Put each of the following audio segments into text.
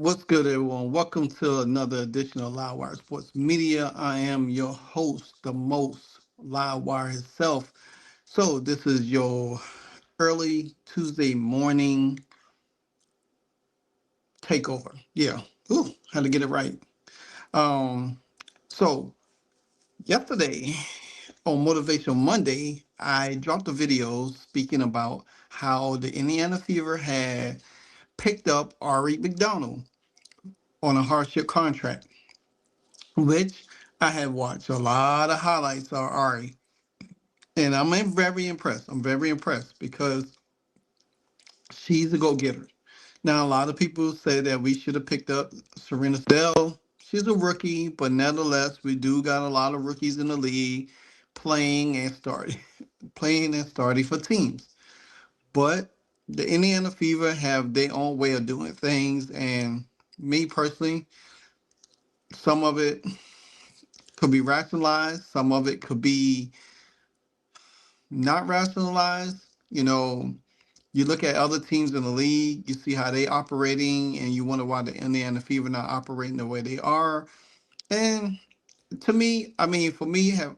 What's good, everyone? Welcome to another edition of Livewire Sports Media. I am your host, the most Livewire himself. So, this is your early Tuesday morning takeover. Yeah, had to get it right. Um, so yesterday on Motivational Monday, I dropped a video speaking about how the Indiana Fever had picked up Ari McDonald on a hardship contract, which I have watched a lot of highlights of Ari, and I'm very impressed. I'm very impressed because she's a go-getter. Now, a lot of people say that we should have picked up Serena Dell. She's a rookie, but nevertheless, we do got a lot of rookies in the league playing and starting, playing and starting for teams. But the Indiana Fever have their own way of doing things, and me personally, some of it could be rationalized, some of it could be not rationalized. You know, you look at other teams in the league, you see how they operating, and you wonder why the Indiana Fever not operating the way they are. And to me, I mean, for me, have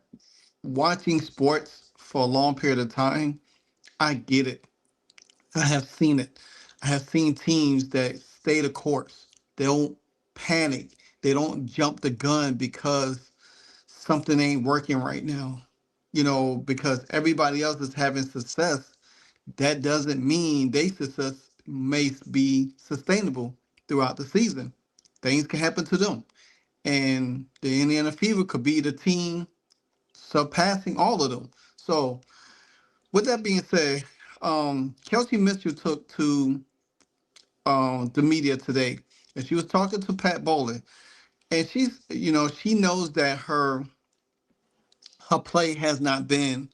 watching sports for a long period of time, I get it. I have seen it. I have seen teams that stay the course. They don't panic. They don't jump the gun because something ain't working right now. You know, because everybody else is having success, that doesn't mean their success may be sustainable throughout the season. Things can happen to them. And the Indiana Fever could be the team surpassing all of them. So, with that being said, Kelsey Mitchell took to the media today, and she was talking to Pat Bowlen, and she knows that her play has not been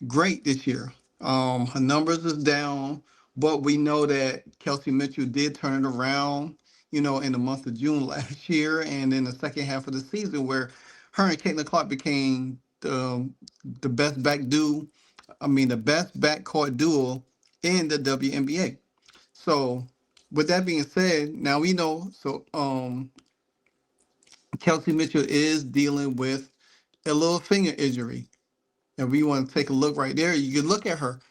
great this year. Her numbers is down, but we know that Kelsey Mitchell did turn it around, in the month of June last year, and in the second half of the season, where her and Caitlin Clark became the best the best backcourt duo in the WNBA. So, with that being said, now we know. So, Kelsey Mitchell is dealing with a little finger injury. And we want to take a look right there. You can look at her.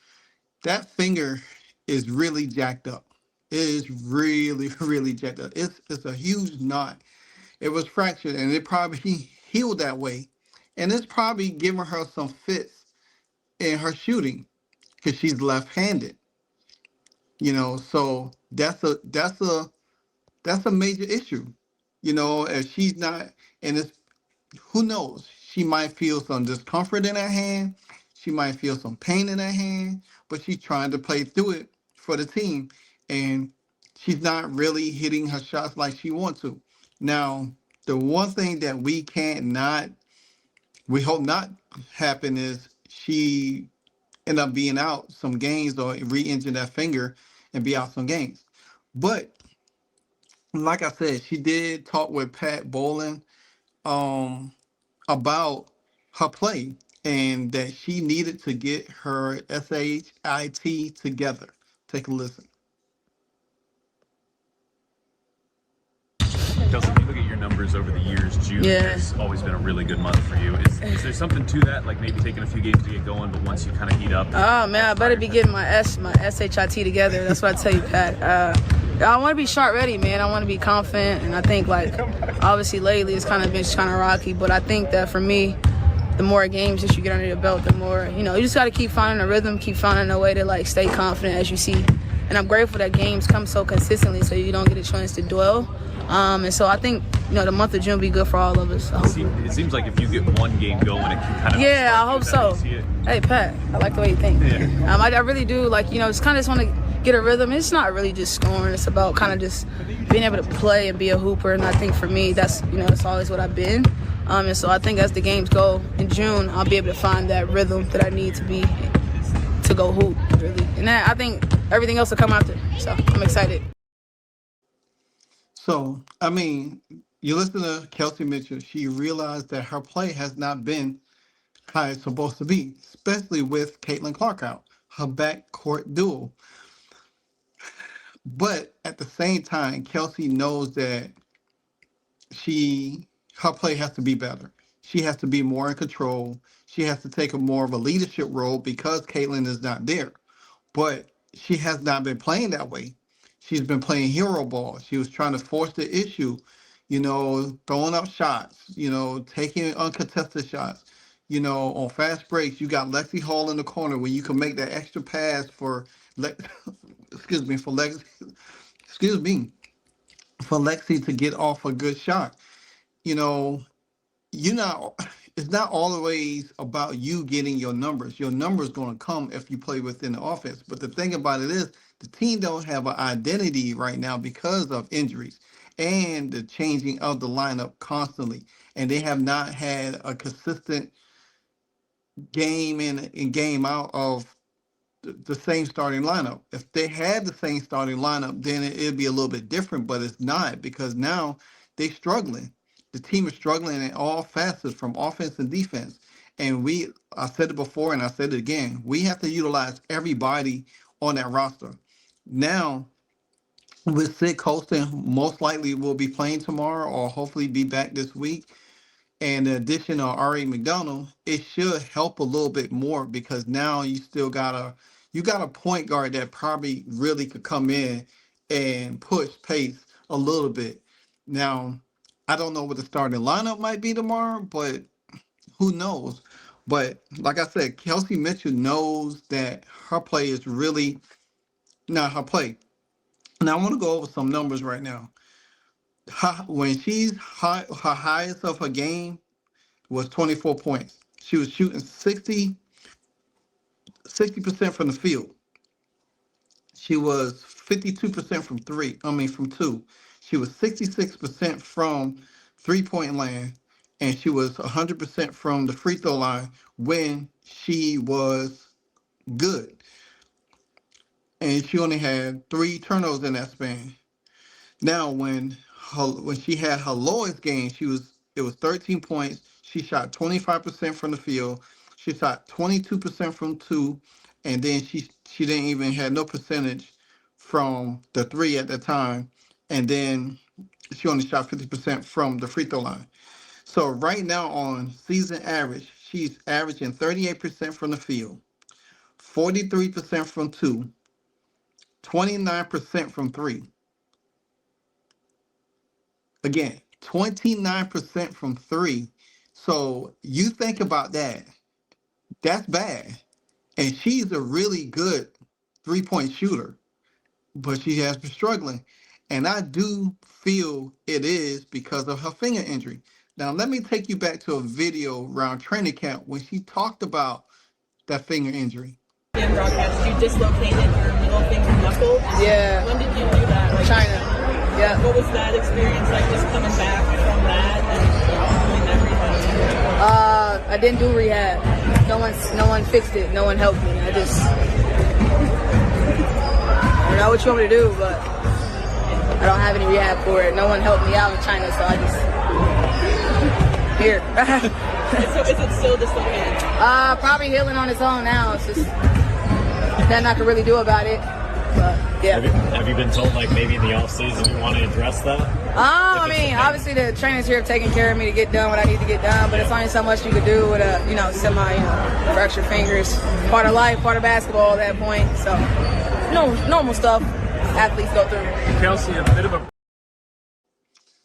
That finger is really jacked up. It is really, really jacked up. It's a huge knot. It was fractured and it probably healed that way. And it's probably giving her some fits in her shooting because she's left-handed. So that's a major issue. If she's not, and it's who knows? She might feel some discomfort in her hand. She might feel some pain in her hand, but she's trying to play through it for the team. And she's not really hitting her shots like she wants to. Now, the one thing that we hope not happen is she end up being out some games or re-injure that finger and be out some games. But like I said, she did talk with Pat Bowlen um, about her play and that she needed to get her SHIT together. Take a listen. Kelsey, if you look at your numbers over the years, June has always been a really good month for you. Is there something to that, like maybe taking a few games to get going, but once you kind of heat up? Oh, man, I better be getting my SHIT together. That's what I tell you, Pat. I want to be sharp ready, man. I want to be confident, and I think, obviously lately it's kind of been kind of rocky, but I think that for me, the more games that you get under your belt, the more, you just got to keep finding a rhythm, keep finding a way to, stay confident as you see. And I'm grateful that games come so consistently so you don't get a chance to dwell. And so I think, the month of June will be good for all of us. It seems like if you get one game going, it can kind of... Yeah, I hope so. Hey, Pat, I like the way you think. Yeah. I really do. Just kind of just want to get a rhythm. It's not really just scoring. It's about kind of just being able to play and be a hooper. And I think for me, that's, that's always what I've been. And so I think as the games go in June, I'll be able to find that rhythm that I need to go hoop, really. And I think everything else will come after. So I'm excited. So, you listen to Kelsey Mitchell, she realized that her play has not been how it's supposed to be, especially with Caitlin Clark out, her backcourt duo. But at the same time, Kelsey knows that she her play has to be better. She has to be more in control. She has to take a more of a leadership role because Caitlin is not there. But she has not been playing that way. She's been playing hero ball. She was trying to force the issue, throwing up shots, taking uncontested shots. On fast breaks, you got Lexi Hall in the corner where you can make that extra pass for, excuse me, for Lex, excuse me, for Lexi to get off a good shot. You know, you not it's not always about you getting your numbers. Your numbers going to come if you play within the offense. But the thing about it is the team don't have an identity right now because of injuries and the changing of the lineup constantly. And they have not had a consistent game in and game out of the same starting lineup. If they had the same starting lineup, then it'd be a little bit different, but it's not because now they're struggling. The team is struggling in all facets from offense and defense. And I said it before and I said it again, we have to utilize everybody on that roster. Now, with Sid Colston, most likely will be playing tomorrow or hopefully be back this week, and the addition of R.A. McDonald, it should help a little bit more because now you got a point guard that probably really could come in and push pace a little bit. Now, I don't know what the starting lineup might be tomorrow, but who knows? But like I said, Kelsey Mitchell knows that her play is really not her play. Now I want to go over some numbers right now. When she's her highest of her game was 24 points. She was shooting 60% from the field. She was 52% from from two. She was 66% from 3-point land, and she was 100% from the free throw line when she was good. And she only had 3 turnovers in that span. Now, when she had her lowest game, it was 13 points. She shot 25% from the field. She shot 22% from two, and then she didn't even had no percentage from the three at the time, and then she only shot 50% from the free throw line. So right now on season average, she's averaging 38% from the field, 43% from two, 29% from three. Again, 29% from three. So you think about that. That's bad. And she's a really good 3-point shooter, but she has been struggling. And I do feel it is because of her finger injury. Now, let me take you back to a video around training camp when she talked about that finger injury. In broadcast, you dislocated your middle finger knuckle. Yeah. When did you do that? Like, China. Yeah. What was that experience like, just coming back from that and doing everything? I didn't do rehab. No one fixed it. No one helped me. I don't know what you want me to do, but I don't have any rehab for it. No one helped me out in China, so I just here. So is it still dislocated? Probably healing on its own now. It's just nothing I can really do about it. But yeah. Have you been told like maybe in the off season you want to address that? I mean, obviously the trainers here have taken care of me to get done what I need to get done, but it's only so much you could do with a, fractured fingers. Part of life, part of basketball at that point. So, normal stuff athletes go through. Kelsey, a bit of a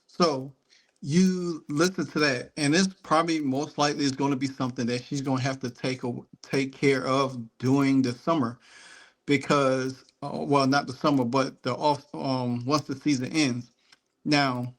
So you listen to that, and this probably most likely is going to be something that she's going to have to take care of during the summer, because well, not the summer, but the off once the season ends. Now,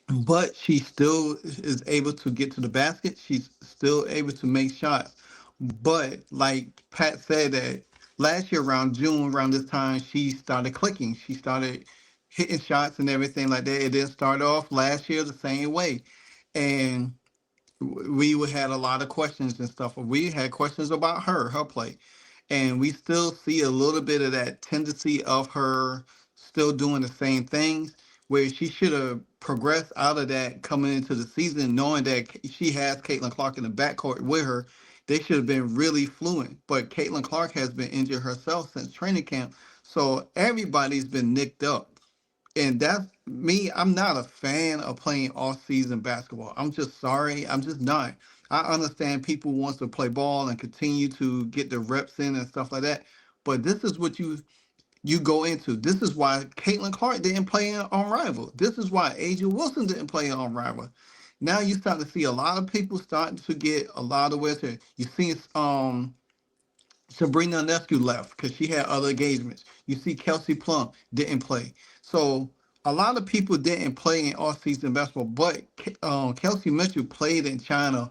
but she still is able to get to the basket. She's still able to make shots. But like Pat said, that last year around June, around this time, she started clicking. She started hitting shots and everything like that. It didn't start off last year the same way. And we had a lot of questions and stuff. We had questions about her play. And we still see a little bit of that tendency of her still doing the same things, where she should have progressed out of that coming into the season, knowing that she has Caitlin Clark in the backcourt with her. They should have been really fluent. But Caitlin Clark has been injured herself since training camp. So everybody's been nicked up. And that's me. I'm not a fan of playing off-season basketball. I'm just sorry. I'm just not. I understand people wants to play ball and continue to get the reps in and stuff like that. But this is what you go into. This is why Caitlin Clark didn't play on Rival. This is why Asia Wilson didn't play on Rival. Now you start to see a lot of people starting to get a lot of wear. You see Sabrina Ionescu left because she had other engagements. You see Kelsey Plum didn't play. So a lot of people didn't play in off-season basketball, but Kelsey Mitchell played in China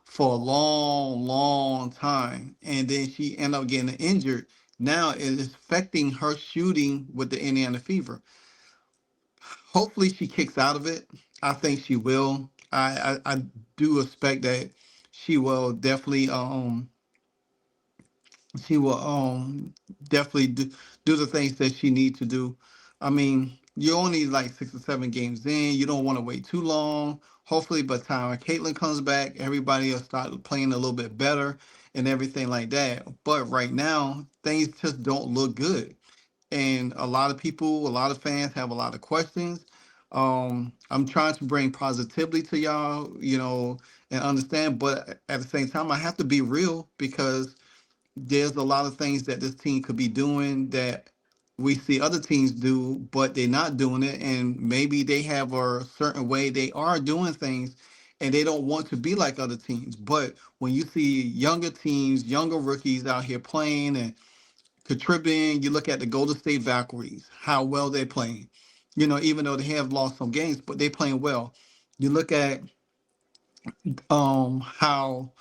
for a long, long time, and then she ended up getting injured. Now it is affecting her shooting with the Indiana Fever. Hopefully she kicks out of it. I think she will. I do expect that she will definitely she will definitely do the things that she needs to do. I mean, you're only like 6 or 7 games in. You don't want to wait too long. Hopefully, by the time Caitlin comes back, everybody will start playing a little bit better and everything like that. But right now, things just don't look good. And a lot of people, a lot of fans have a lot of questions. I'm trying to bring positivity to y'all, and understand. But at the same time, I have to be real because there's a lot of things that this team could be doing that we see other teams do, but they're not doing it. And maybe they have a certain way they are doing things and they don't want to be like other teams. But when you see younger teams, younger rookies out here playing and contributing, you look at the Golden State Valkyries, how well they're playing. Even though they have lost some games, but they're playing well. You look at how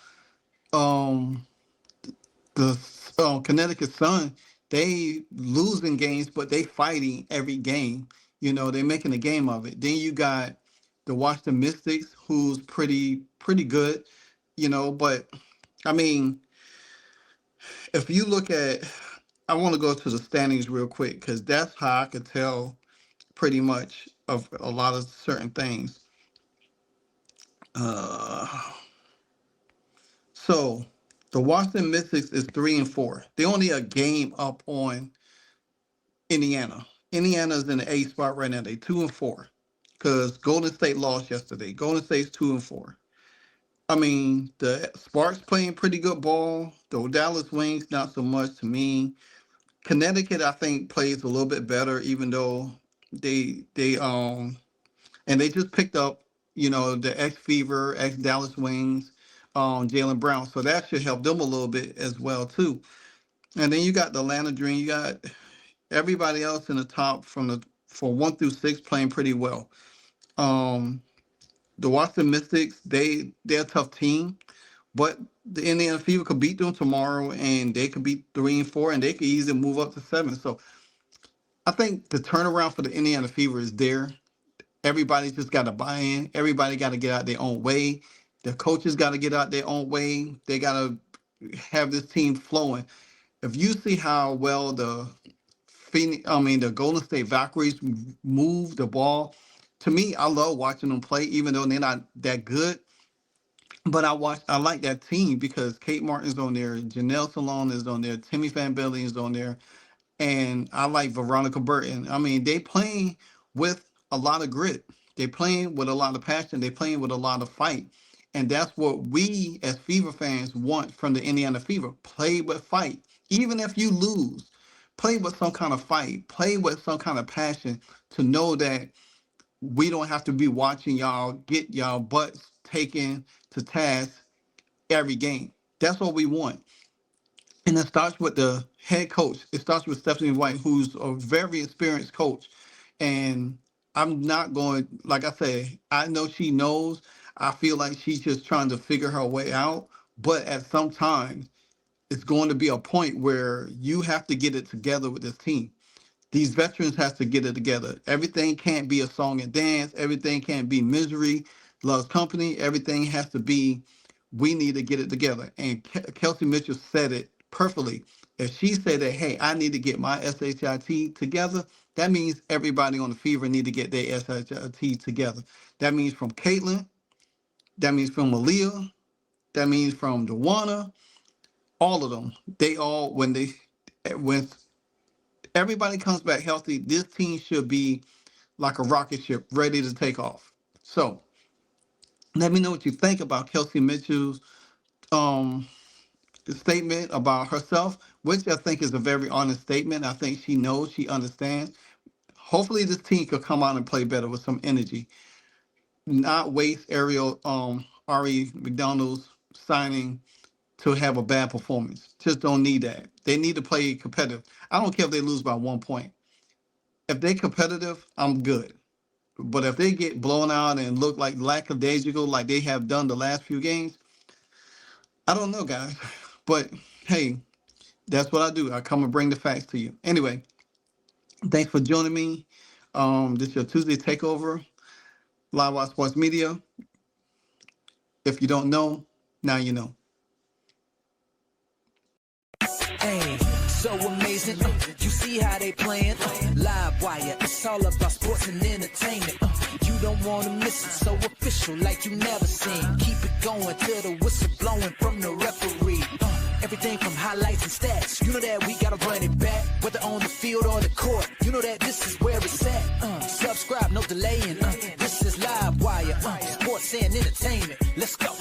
um the Connecticut Sun, they losing games, but they fighting every game. They're making a game of it. Then you got the Washington Mystics, who's pretty good. But I mean, if you look at, I want to go to the standings real quick because that's how I could tell pretty much of a lot of certain things. Uh, so the Washington Mystics is 3-4. They're only a game up on Indiana. Indiana's in the 8th spot right now. They 2-4 because Golden State lost yesterday. Golden State's 2-4. I mean, the Sparks playing pretty good ball. The Dallas Wings not so much to me. Connecticut, I think, plays a little bit better, even though they and they just picked up, the ex Fever, ex Dallas Wings, Jalen Brown. So that should help them a little bit as well too. And then you got the Atlanta Dream. You got everybody else in the top for 1 through 6 playing pretty well. Um, the Washington Mystics, they're a tough team, but the Indiana Fever could beat them tomorrow, and they could beat 3-4, and they could easily move up to 7. So I think the turnaround for the Indiana Fever is there. Everybody's just got to buy in. Everybody got to get out their own way. The coaches got to get out their own way. They got to have this team flowing. If you see how well the Golden State Valkyries move the ball. To me, I love watching them play, even though they're not that good. But I like that team because Kate Martin's on there, Janelle Salon is on there, Timmy Van Belly is on there, and I like Veronica Burton. I mean, they playing with a lot of grit. They playing with a lot of passion. They playing with a lot of fight. And that's what we as Fever fans want from the Indiana Fever. Play with fight. Even if you lose, play with some kind of fight. Play with some kind of passion to know that we don't have to be watching y'all get y'all butts taken to task every game. That's what we want. And it starts with the head coach. It starts with Stephanie White, who's a very experienced coach. And I'm not going, like I say, I know she knows. I feel like she's just trying to figure her way out. But at some time, it's going to be a point where you have to get it together with this team. These veterans have to get it together. Everything can't be a song and dance. Everything can't be misery, loves company. Everything has to be, we need to get it together. And Kelsey Mitchell said it perfectly. If she said that, hey, I need to get my SHIT together, that means everybody on the Fever need to get their SHIT together. That means from Caitlin, that means from Aaliyah, That means from Wnba, all of them. They all when everybody comes back healthy, this team should be like a rocket ship ready to take off. So let me know what you think about Kelsey Mitchell's um, statement about herself, which I think is a very honest statement. I think she knows, she understands. Hopefully this team could come out and play better with some energy, not waste Ari McDonald's signing to have a bad performance. Just don't need that. They need to play competitive. I don't care if they lose by 1 point. If they're competitive, I'm good. But if they get blown out and look like lackadaisical like they have done the last few games, I don't know, guys. But hey, that's what I do. I come and bring the facts to you. Anyway, thanks for joining me. This is your Tuesday Takeover, Live Watch Sports Media. If you don't know, now you know. Hey, so amazing. You see how they playing. Live wire, it's all about sports and entertainment. You don't want to miss it, so official like you never seen. Keep it going till the whistle blowing from the referee. Everything from highlights and stats. You know that we gotta run it back, whether on the field or the court. You know that this is where it's at. Subscribe, no delaying. This is Live Wire, sports and entertainment. Let's go.